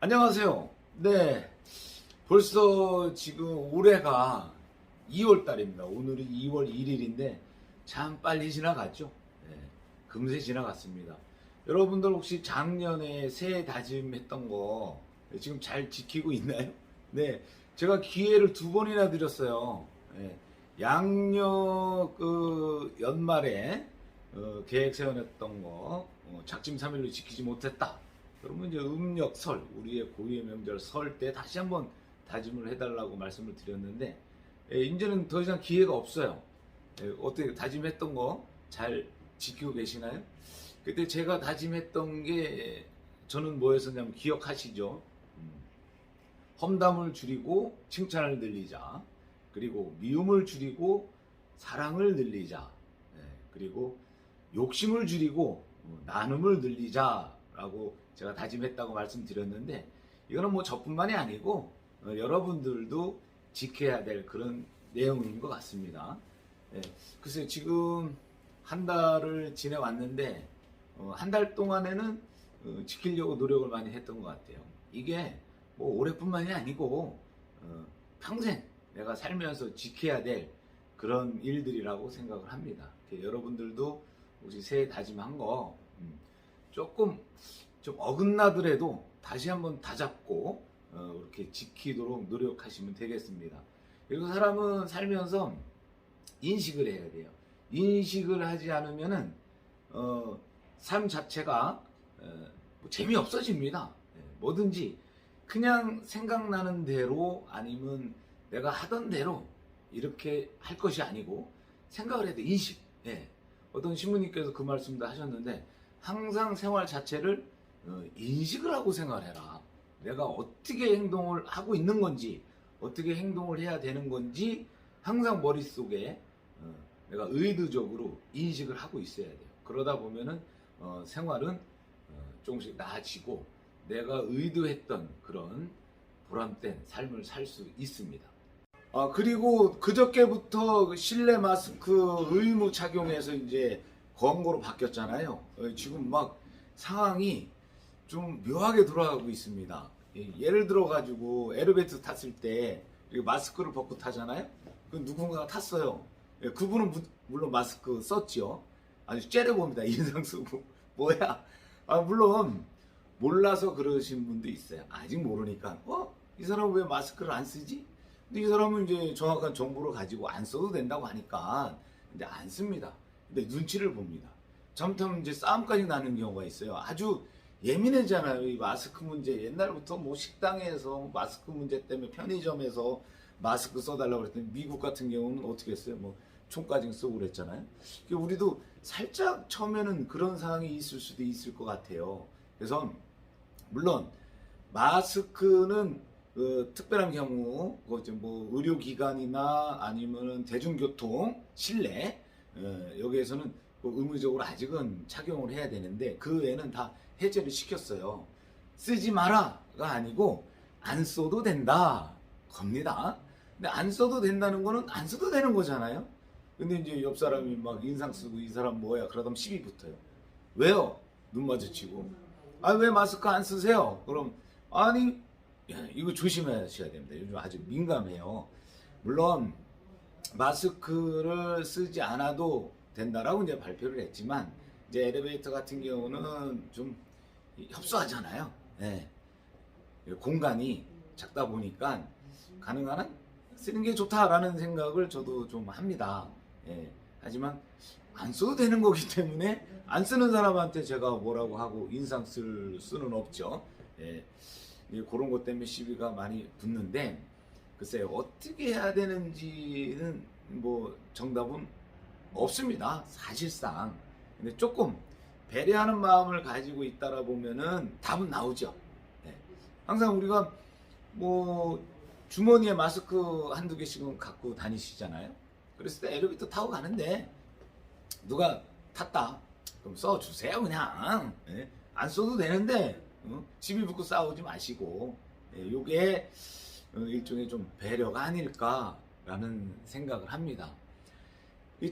안녕하세요. 네, 벌써 지금 올해가 2월 달입니다. 오늘이 2월 1일인데 참 빨리 지나갔죠. 네, 금세 지나갔습니다. 여러분들 혹시 작년에 새해 다짐했던 거 지금 잘 지키고 있나요? 네, 제가 기회를 2번이나 드렸어요. 네, 양력 연말에 계획 세워냈던 거 작심삼일로 지키지 못했다. 그러면 이제 음력 설, 우리의 고유의 명절 설 때 다시 한번 다짐을 해달라고 말씀을 드렸는데, 이제는 더 이상 기회가 없어요. 어떻게 다짐했던 거 잘 지키고 계시나요? 그때 제가 다짐했던 게 저는 뭐였었냐면 기억하시죠? 험담을 줄이고 칭찬을 늘리자. 그리고 미움을 줄이고 사랑을 늘리자. 그리고 욕심을 줄이고 나눔을 늘리자라고 제가 다짐했다고 말씀드렸는데, 이거는 뭐 저뿐만이 아니고 여러분들도 지켜야 될 그런 내용인 것 같습니다. 글쎄 지금 한 달을 지내왔는데 한 달 동안에는 지키려고 노력을 많이 했던 것 같아요. 이게 뭐 올해뿐만이 아니고 평생 내가 살면서 지켜야 될 그런 일들이라고 생각을 합니다. 여러분들도 혹시 새해 다짐한 거 조금 좀 어긋나더라도 다시 한번 다잡고 이렇게 지키도록 노력하시면 되겠습니다. 그리고 사람은 살면서 인식을 해야 돼요. 인식을 하지 않으면은 삶 자체가 뭐 재미없어집니다. 뭐든지 그냥 생각나는 대로 아니면 내가 하던 대로 이렇게 할 것이 아니고 생각을 해야 돼. 인식. 어떤 신부님께서 그 말씀도 하셨는데, 항상 생활 자체를 인식을 하고 생활해라. 내가 어떻게 행동을 하고 있는 건지, 어떻게 행동을 해야 되는 건지 항상 머릿속에 내가 의도적으로 인식을 하고 있어야 돼요. 그러다 보면은 생활은 조금씩 나아지고 내가 의도했던 그런 보람된 삶을 살 수 있습니다. 그리고 그저께부터 실내 마스크 의무 착용해서 이제 권고로 바뀌었잖아요. 지금 막 상황이 좀 묘하게 돌아가고 있습니다. 예를 들어 가지고 엘리베이터 탔을 때 마스크를 벗고 타잖아요. 그 누군가가 탔어요. 그분은 물론 마스크 썼죠. 아주 째려봅니다. 인상 쓰고 뭐야. 물론 몰라서 그러신 분도 있어요. 아직 모르니까 이 사람은 왜 마스크를 안 쓰지? 근데 이 사람은 이제 정확한 정보를 가지고 안 써도 된다고 하니까 근데 안 씁니다. 근데 눈치를 봅니다. 잘못하면 이제 싸움까지 나는 경우가 있어요. 아주 예민해잖아요. 이 마스크 문제. 옛날부터 뭐 식당에서 마스크 문제 때문에 편의점에서 마스크 써달라고 그랬더니 미국 같은 경우는 어떻게 했어요? 뭐 총까지 쓰고 그랬잖아요. 우리도 살짝 처음에는 그런 상황이 있을 수도 있을 것 같아요. 그래서 물론 마스크는 특별한 경우 뭐 의료기관이나 아니면 대중교통 실내 여기에서는 의무적으로 아직은 착용을 해야 되는데, 그 외에는 다 해제를 시켰어요. 쓰지 마라가 아니고 안 써도 된다 겁니다. 근데 안 써도 된다는 거는 안 써도 되는 거잖아요. 근데 이제 옆 사람이 막 인상 쓰고 이 사람 뭐야 그러다 시비 붙어요. 왜요? 눈 마주치고 왜 마스크 안 쓰세요? 그럼 아니 이거 조심하셔야 됩니다. 요즘 아주 민감해요. 물론 마스크를 쓰지 않아도 된다라고 이제 발표를 했지만, 이제 엘리베이터 같은 경우는 좀 협소하잖아요. 공간이 작다 보니까 가능한 한 쓰는 게 좋다라는 생각을 저도 좀 합니다. 하지만 안 써도 되는 거기 때문에 안 쓰는 사람한테 제가 뭐라고 하고 인상 쓸 수는 없죠. 그런 것 때문에 시비가 많이 붙는데, 글쎄요, 어떻게 해야 되는지는 뭐 정답은 없습니다. 사실상. 근데 조금 배려하는 마음을 가지고 있다라 보면은 답은 나오죠. 항상 우리가 뭐 주머니에 마스크 한두 개씩은 갖고 다니시잖아요. 그랬을 때 엘리베이터 타고 가는데 누가 탔다. 그럼 써주세요, 그냥. 안 써도 되는데 시비 붙고 싸우지 마시고. 요게 일종의 좀 배려가 아닐까라는 생각을 합니다.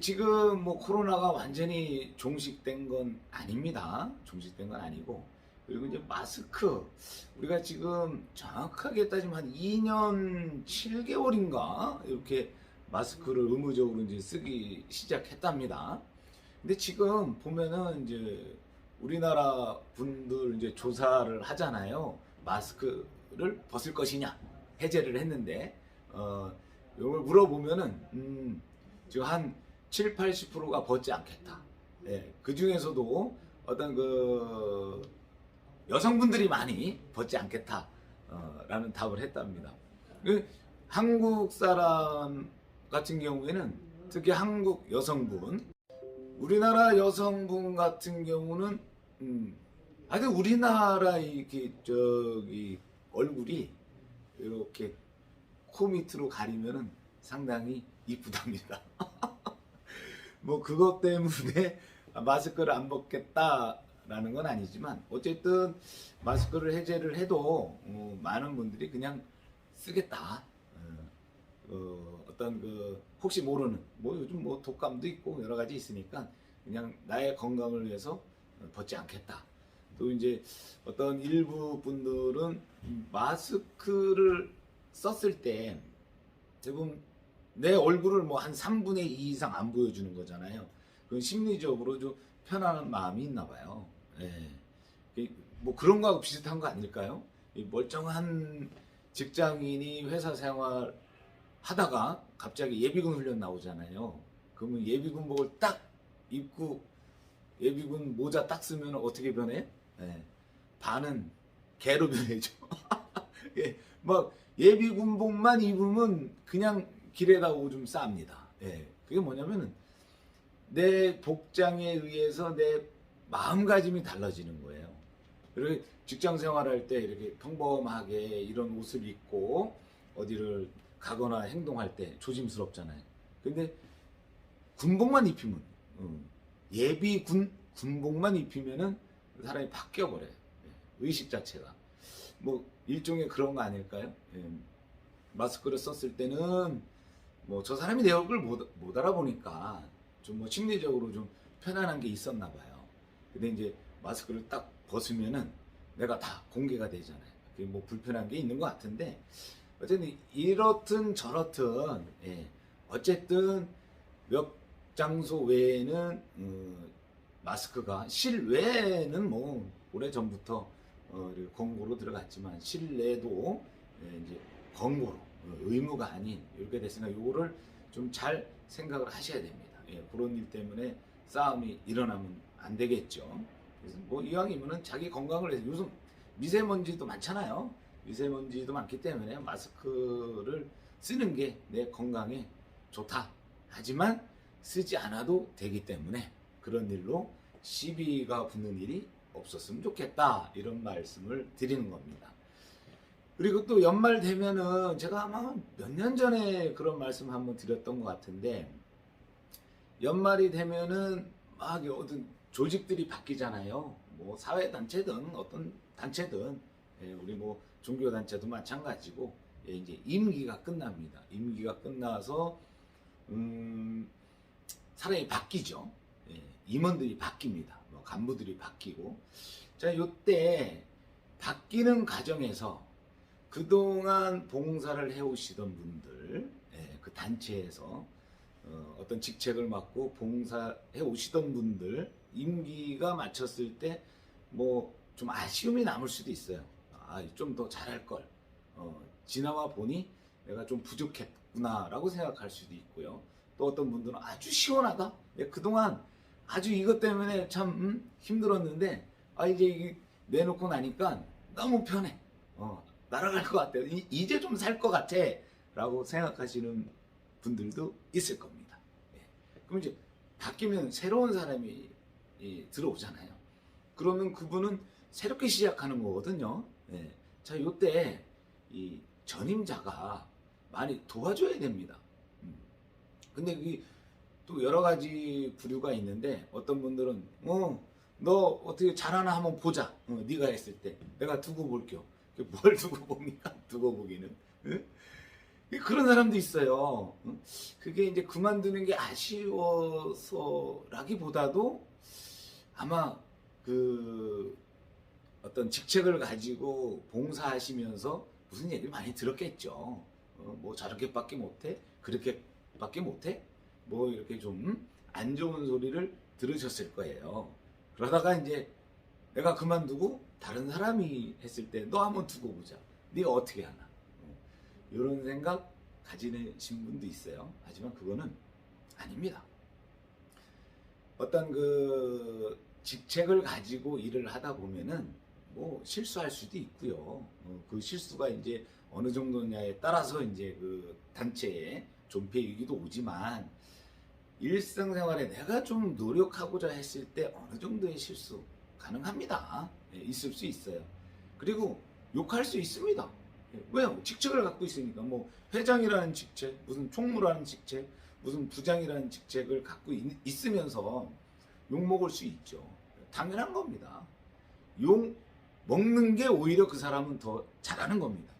지금 뭐 코로나가 완전히 종식된 건 아닙니다. 종식된 건 아니고 그리고 이제 마스크, 우리가 지금 정확하게 따지면 한 2년 7개월인가 이렇게 마스크를 의무적으로 이제 쓰기 시작했답니다. 근데 지금 보면은 이제 우리나라 분들 이제 조사를 하잖아요. 마스크를 벗을 것이냐 해제를 했는데 이걸 물어보면은 지금 한 7, 80%가 벗지 않겠다. 예, 그 중에서도 어떤 그 여성분들이 많이 벗지 않겠다 라는 답을 했답니다. 한국 사람 같은 경우에는 특히 한국 여성분, 우리나라 여성분 같은 경우는 하여튼 우리나라 이렇게 저기 얼굴이 이렇게 코 밑으로 가리면은 상당히 이쁘답니다. 뭐 그것 때문에 마스크를 안 벗겠다라는 건 아니지만 어쨌든 마스크를 해제를 해도 많은 분들이 그냥 쓰겠다. 어떤 그 혹시 모르는 뭐 요즘 뭐 독감도 있고 여러 가지 있으니까 그냥 나의 건강을 위해서 벗지 않겠다. 또 이제 어떤 일부 분들은 마스크를 썼을 때 대부분 내 얼굴을 뭐 한 3분의 2 이상 안 보여주는 거잖아요. 그건 심리적으로 좀 편안한 마음이 있나 봐요. 예. 뭐 그런 거하고 비슷한 거 아닐까요? 이 멀쩡한 직장인이 회사 생활 하다가 갑자기 예비군 훈련 나오잖아요. 그러면 예비군복을 딱 입고 예비군 모자 딱 쓰면 어떻게 변해? 예. 반은 개로 변해죠. 예. 막 예비군복만 입으면 그냥 길에다 오줌 쌉니다. 예. 그게 뭐냐면은 내 복장에 의해서 내 마음가짐이 달라지는 거예요. 그리고 직장 생활할 때 이렇게 평범하게 이런 옷을 입고 어디를 가거나 행동할 때 조심스럽잖아요. 근데 군복만 입히면 예비군 군복만 입히면은 사람이 바뀌어 버려요. 의식 자체가 뭐 일종의 그런 거 아닐까요? 마스크를 썼을 때는 뭐 저 사람이 내 얼굴 못 알아보니까 좀 뭐 심리적으로 좀 편안한 게 있었나 봐요. 근데 이제 마스크를 딱 벗으면은 내가 다 공개가 되잖아요. 그게 뭐 불편한 게 있는 것 같은데 어쨌든 이렇든 저렇든 어쨌든 몇 장소 외에는 마스크가 실외에는 뭐 오래전부터 권고로 들어갔지만 실내도 이제 권고로 의무가 아닌 이렇게 됐으니까 이거를 좀 잘 생각을 하셔야 됩니다. 그런 일 때문에 싸움이 일어나면 안 되겠죠. 그래서 뭐 이왕이면은 자기 건강을 위해서 요즘 미세먼지도 많잖아요. 미세먼지도 많기 때문에 마스크를 쓰는 게 내 건강에 좋다. 하지만 쓰지 않아도 되기 때문에 그런 일로 시비가 붙는 일이 없었으면 좋겠다. 이런 말씀을 드리는 겁니다. 그리고 또 연말 되면은 제가 아마 몇 년 전에 그런 말씀 한번 드렸던 것 같은데 연말이 되면은 막 어떤 조직들이 바뀌잖아요. 뭐 사회단체든 어떤 단체든 우리 뭐 종교단체도 마찬가지고 이제 임기가 끝납니다. 임기가 끝나서 사람이 바뀌죠. 임원들이 바뀝니다. 뭐 간부들이 바뀌고 자 요때 바뀌는 과정에서 그동안 봉사를 해오시던 분들 그 단체에서 어떤 직책을 맡고 봉사해 오시던 분들 임기가 마쳤을 때 뭐 좀 아쉬움이 남을 수도 있어요. 좀 더 잘할 걸. 지나와 보니 내가 좀 부족했구나라고 생각할 수도 있고요. 또 어떤 분들은 아주 시원하다. 그동안 아주 이것 때문에 참 힘들었는데 이제 이게 내놓고 나니까 너무 편해. 날아갈 것 같아. 이제 좀 살 것 같아. 라고 생각하시는 분들도 있을 겁니다. 그럼 이제 바뀌면 새로운 사람이 들어오잖아요. 그러면 그분은 새롭게 시작하는 거거든요. 자, 요때 이 전임자가 많이 도와줘야 됩니다. 근데 또 여러 가지 부류가 있는데 어떤 분들은 너 어떻게 잘하나 한번 보자. 네가 했을 때 내가 두고 볼게요. 뭘 두고 봅니까? 두고 보기는. 그런 사람도 있어요. 그게 이제 그만두는 게 아쉬워서라기보다도 아마 그 어떤 직책을 가지고 봉사하시면서 무슨 얘기를 많이 들었겠죠. 뭐 저렇게밖에 못해? 그렇게밖에 못해? 뭐 이렇게 좀 안 좋은 소리를 들으셨을 거예요. 그러다가 이제 내가 그만두고 다른 사람이 했을 때 너 한번 두고 보자. 네가 어떻게 하나? 이런 생각 가지신 분도 있어요. 하지만 그거는 아닙니다. 어떤 그 직책을 가지고 일을 하다 보면은 뭐 실수할 수도 있고요. 그 실수가 이제 어느 정도냐에 따라서 이제 그 단체의 존폐이기도 오지만 일상생활에 내가 좀 노력하고자 했을 때 어느 정도의 실수 가능합니다. 예, 있을 수 있어요. 그리고 욕할 수 있습니다. 예, 왜요? 직책을 갖고 있으니까 뭐 회장이라는 직책, 무슨 총무라는 직책, 무슨 부장이라는 직책을 갖고 있으면서 욕 먹을 수 있죠. 당연한 겁니다. 욕 먹는 게 오히려 그 사람은 더 잘하는 겁니다.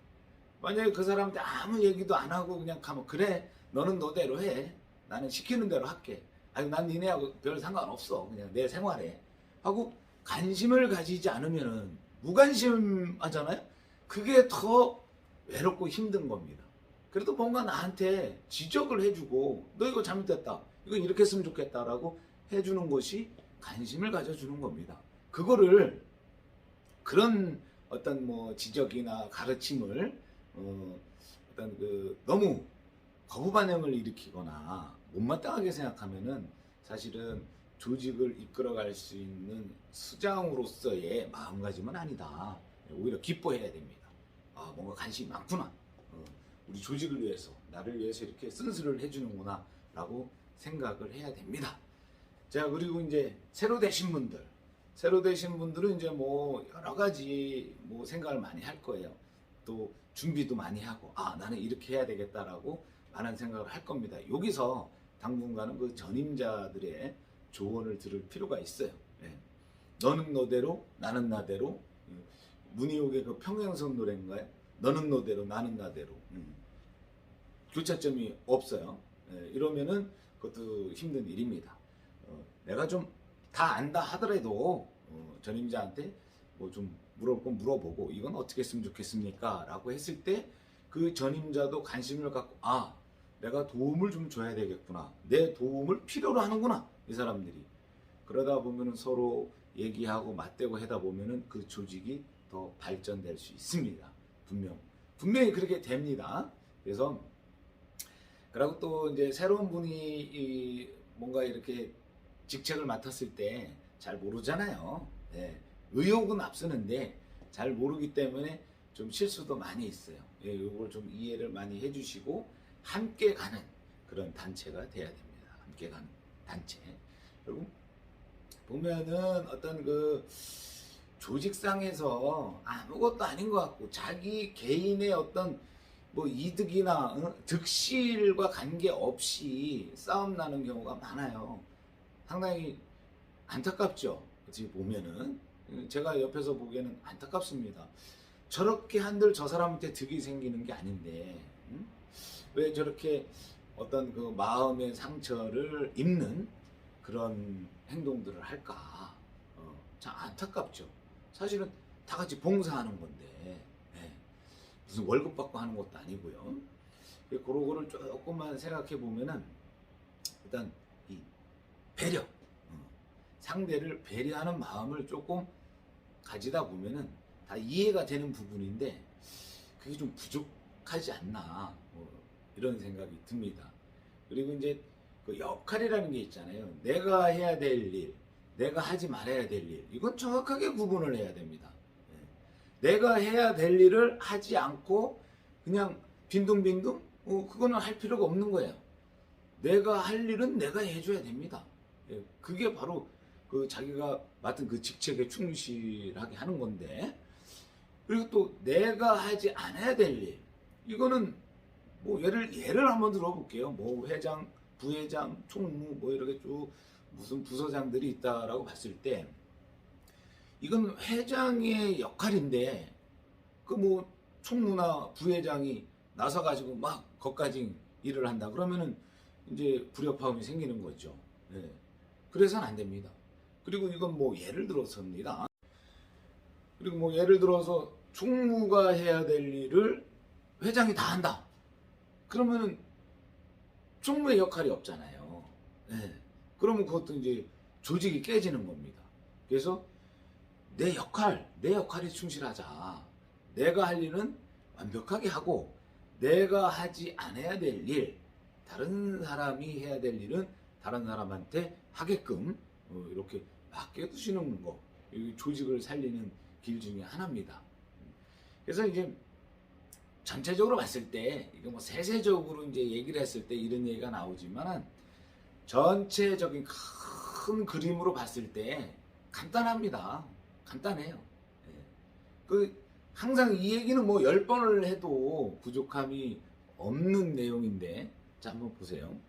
만약에 그 사람한테 아무 얘기도 안 하고 그냥 가면 그래 너는 너대로 해. 나는 시키는 대로 할게. 아니 난 니네하고 별 상관없어. 그냥 내 생활에. 하고 관심을 가지지 않으면은 무관심 하잖아요. 그게 더 외롭고 힘든 겁니다. 그래도 뭔가 나한테 지적을 해주고 너 이거 잘못됐다. 이거 이렇게 했으면 좋겠다라고 해주는 것이 관심을 가져주는 겁니다. 그거를 그런 어떤 뭐 지적이나 가르침을 어떤 그 너무 거부 반응을 일으키거나 못마땅하게 생각하면은 사실은 조직을 이끌어갈 수 있는 수장으로서의 마음가짐은 아니다. 오히려 기뻐해야 됩니다. 아 뭔가 관심이 많구나. 우리 조직을 위해서 나를 위해서 이렇게 쓴소리를 해주는구나 라고 생각을 해야 됩니다. 자 그리고 이제 새로 되신 분들은 이제 뭐 여러 가지 뭐 생각을 많이 할 거예요. 또 준비도 많이 하고 아 나는 이렇게 해야 되겠다라고 많은 생각을 할 겁니다. 여기서 당분간은 그 전임자들의 조언을 들을 필요가 있어요. 네. 너는 너대로 나는 나대로. 문희옥의 그 평행선 노래인가요? 너는 너대로 나는 나대로. 교차점이 없어요. 네. 이러면은 그것도 힘든 일입니다. 내가 좀 다 안다 하더라도 전임자한테 뭐 좀 물어볼 건 물어보고 이건 어떻게 했으면 좋겠습니까? 라고 했을 때 그 전임자도 관심을 갖고 아 내가 도움을 좀 줘야 되겠구나. 내 도움을 필요로 하는구나. 이 사람들이. 그러다 보면은 서로 얘기하고 맞대고 하다 보면은 그 조직이 더 발전될 수 있습니다. 분명히 그렇게 됩니다. 그래서 그리고 또 이제 새로운 분이 뭔가 이렇게 직책을 맡았을 때 잘 모르잖아요. 네. 의욕은 앞서는데 잘 모르기 때문에 좀 실수도 많이 있어요. 예, 이걸 좀 이해를 많이 해주시고 함께 가는 그런 단체가 돼야 됩니다. 함께 가는 단체. 그리고 보면은 어떤 그 조직상에서 아무것도 아닌 것 같고 자기 개인의 어떤 뭐 이득이나 득실과 관계없이 싸움 나는 경우가 많아요. 상당히 안타깝죠. 어찌 보면은 제가 옆에서 보기에는 안타깝습니다. 저렇게 한들 저 사람한테 득이 생기는 게 아닌데 왜 저렇게 어떤 그 마음의 상처를 입는 그런 행동들을 할까? 참 안타깝죠. 사실은 다 같이 봉사하는 건데 무슨 월급 받고 하는 것도 아니고요. 그런 거를 조금만 생각해 보면은 일단 이 배려, 상대를 배려하는 마음을 조금 가지다 보면은 다 이해가 되는 부분인데 그게 좀 부족하지 않나 이런 생각이 듭니다. 그리고 이제 그 역할이라는 게 있잖아요. 내가 해야 될 일, 내가 하지 말아야 될 일, 이건 정확하게 구분을 해야 됩니다. 내가 해야 될 일을 하지 않고 그냥 빈둥빈둥 그거는 할 필요가 없는 거예요. 내가 할 일은 내가 해줘야 됩니다. 그게 바로 그 자기가 맡은 그 직책에 충실하게 하는 건데 그리고 또 내가 하지 않아야 될 일 이거는 뭐 예를 한번 들어볼게요. 뭐 회장, 부회장, 총무 뭐 이렇게 쭉 무슨 부서장들이 있다라고 봤을 때 이건 회장의 역할인데 그 뭐 총무나 부회장이 나서 가지고 막 거까지 일을 한다 그러면은 이제 불협화음이 생기는 거죠. 그래서는 안 됩니다. 그리고 이건 뭐 예를 들어서입니다. 그리고 뭐 예를 들어서 총무가 해야 될 일을 회장이 다 한다. 그러면은 총무의 역할이 없잖아요. 네. 그러면 그것도 이제 조직이 깨지는 겁니다. 그래서 내 역할에 충실하자. 내가 할 일은 완벽하게 하고 내가 하지 않아야 될 일, 다른 사람이 해야 될 일은 다른 사람한테 하게끔 이렇게 맡겨두시는 거, 조직을 살리는 길 중에 하나입니다. 그래서 이제 전체적으로 봤을 때, 이거 뭐 세세적으로 이제 얘기를 했을 때 이런 얘기가 나오지만 전체적인 큰 그림으로 봤을 때 간단합니다. 간단해요. 예. 항상 이 얘기는 뭐 10번을 해도 부족함이 없는 내용인데, 자, 한번 보세요.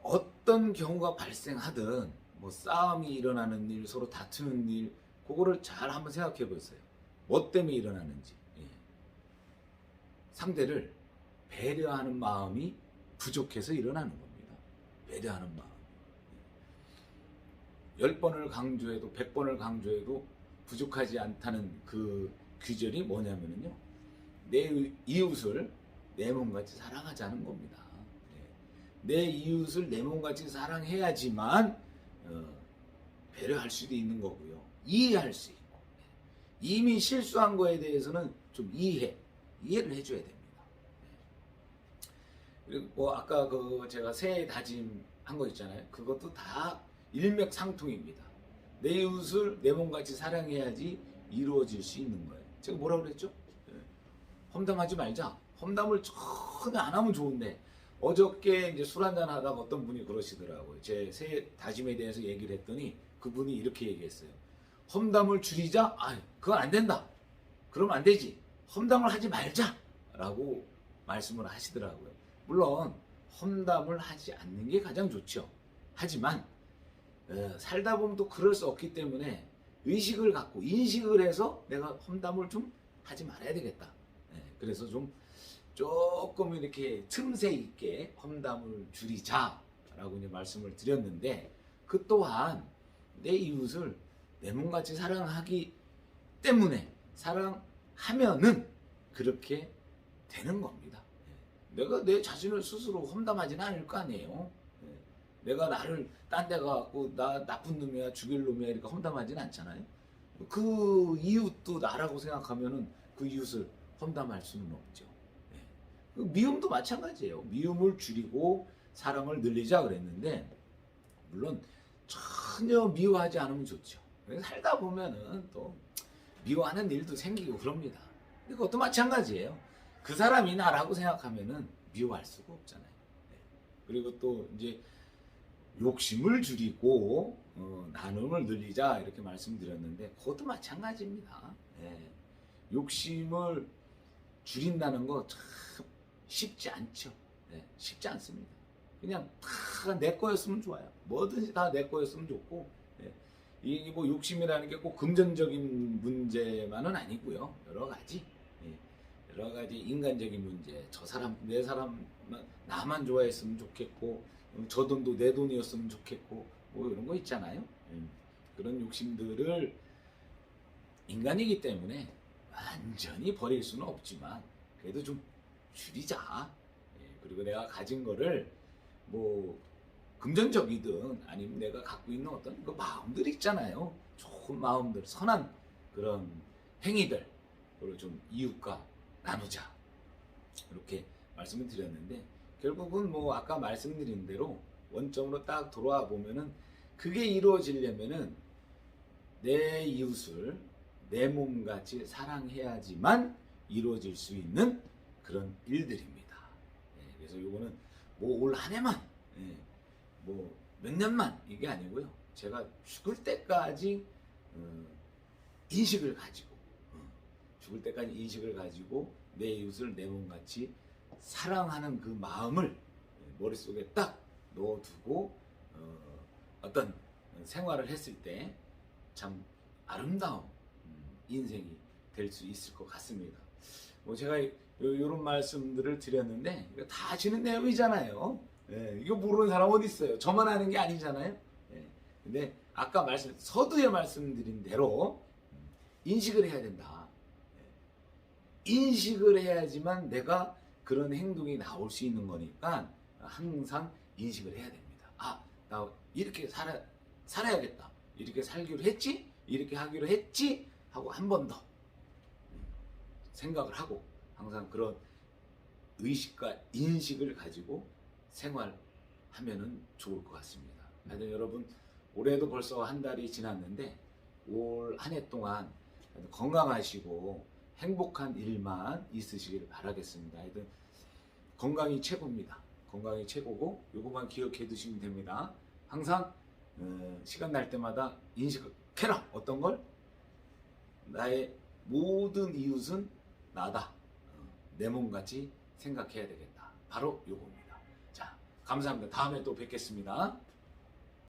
어떤 경우가 발생하든, 뭐 싸움이 일어나는 일, 서로 다투는 일, 그거를 잘 한번 생각해 보세요. 뭐 때문에 일어나는지. 예. 상대를 배려하는 마음이 부족해서 일어나는 겁니다. 배려하는 마음. 10번을 강조해도 100번을 강조해도 부족하지 않다는 그 귀절이 뭐냐면요, 내 이웃을 내 몸같이 사랑하자는 겁니다. 내 이웃을 내 몸같이 사랑해야지만 배려할 수도 있는 거고요, 이해할 수 있고, 이미 실수한 거에 대해서는 좀 이해를 해줘야 됩니다. 그리고 뭐 아까 제가 새해 다짐한 거 있잖아요. 그것도 다 일맥상통입니다. 내 이웃을 내 몸같이 사랑해야지 이루어질 수 있는 거예요. 제가 뭐라고 그랬죠? 험담하지 말자. 험담을 전혀 안 하면 좋은데, 어저께 이제 술 한잔 하다가 어떤 분이 그러시더라고요. 제 새해 다짐에 대해서 얘기를 했더니 그분이 이렇게 얘기했어요. 험담을 줄이자? 그건 안 된다. 그러면 안 되지. 험담을 하지 말자. 라고 말씀을 하시더라고요. 물론 험담을 하지 않는 게 가장 좋죠. 하지만 살다 보면 또 그럴 수 없기 때문에 의식을 갖고 인식을 해서 내가 험담을 좀 하지 말아야 되겠다. 그래서 조금 이렇게 틈새 있게 험담을 줄이자라고 이제 말씀을 드렸는데, 그 또한 내 이웃을 내 몸같이 사랑하기 때문에, 사랑하면은 그렇게 되는 겁니다. 내가 내 자신을 스스로 험담하지는 않을 거 아니에요. 내가 나를 딴 데 가갖고 나 나쁜 놈이야, 죽일 놈이야 이렇게 험담하지는 않잖아요. 그 이웃도 나라고 생각하면은 그 이웃을 험담할 수는 없죠. 미움도 마찬가지예요. 미움을 줄이고 사랑을 늘리자 그랬는데, 물론 전혀 미워하지 않으면 좋죠. 살다 보면은 또 미워하는 일도 생기고 그럽니다. 근데 그것도 마찬가지예요. 그 사람이 나라고 생각하면은 미워할 수가 없잖아요. 그리고 또 이제 욕심을 줄이고 나눔을 늘리자 이렇게 말씀드렸는데, 그것도 마찬가지입니다. 욕심을 줄인다는 거 참 쉽지 않죠. 쉽지 않습니다. 그냥 다 내 거였으면 좋아요. 뭐든지 다 내 거였으면 좋고, 이 뭐 욕심이라는 게 꼭 금전적인 문제만은 아니고요. 여러 가지 인간적인 문제, 저 사람, 내 사람, 나만 좋아했으면 좋겠고, 저 돈도 내 돈이었으면 좋겠고, 뭐 이런 거 있잖아요. 그런 욕심들을 인간이기 때문에 완전히 버릴 수는 없지만 그래도 좀 줄이자. 그리고 내가 가진 거를 뭐 금전적이든 아니면 내가 갖고 있는 어떤 그 마음들 있잖아요. 좋은 마음들, 선한 그런 행위들, 그걸 좀 이웃과 나누자. 이렇게 말씀을 드렸는데, 결국은 뭐 아까 말씀드린 대로 원점으로 딱 돌아와 보면은, 그게 이루어지려면은 내 이웃을 내 몸같이 사랑해야지만 이루어질 수 있는 그런 일들입니다. 그래서 요거는 뭐 올 한 해만, 뭐 몇 년만 이게 아니고요. 제가 죽을 때까지 인식을 가지고, 내 이웃을 내 몸같이 사랑하는 그 마음을 머릿속에 딱 넣어두고 어떤 생활을 했을 때 참 아름다운 인생이 될 수 있을 것 같습니다. 뭐 제가 이런 말씀들을 드렸는데, 이거 다 아시는 내용이잖아요. 이거 모르는 사람 어디 있어요? 저만 아는 게 아니잖아요. 근데 아까 서두에 말씀드린 대로 인식을 해야 된다. 인식을 해야지만 내가 그런 행동이 나올 수 있는 거니까 항상 인식을 해야 됩니다. 아, 나 이렇게 살아야겠다. 이렇게 살기로 했지? 이렇게 하기로 했지? 하고 한 번 더 생각을 하고 항상 그런 의식과 인식을 가지고 생활하면은 좋을 것 같습니다. 하여튼 여러분 올해도 벌써 한 달이 지났는데 올 한 해 동안 건강하시고 행복한 일만 있으시길 바라겠습니다. 하여튼 건강이 최고입니다. 건강이 최고고 요것만 기억해 두시면 됩니다. 항상 시간 날 때마다 인식해라. 어떤 걸? 나의 모든 이웃은 나다. 내 몸같이 생각해야 되겠다. 바로 요겁니다. 자, 감사합니다. 다음에 또 뵙겠습니다.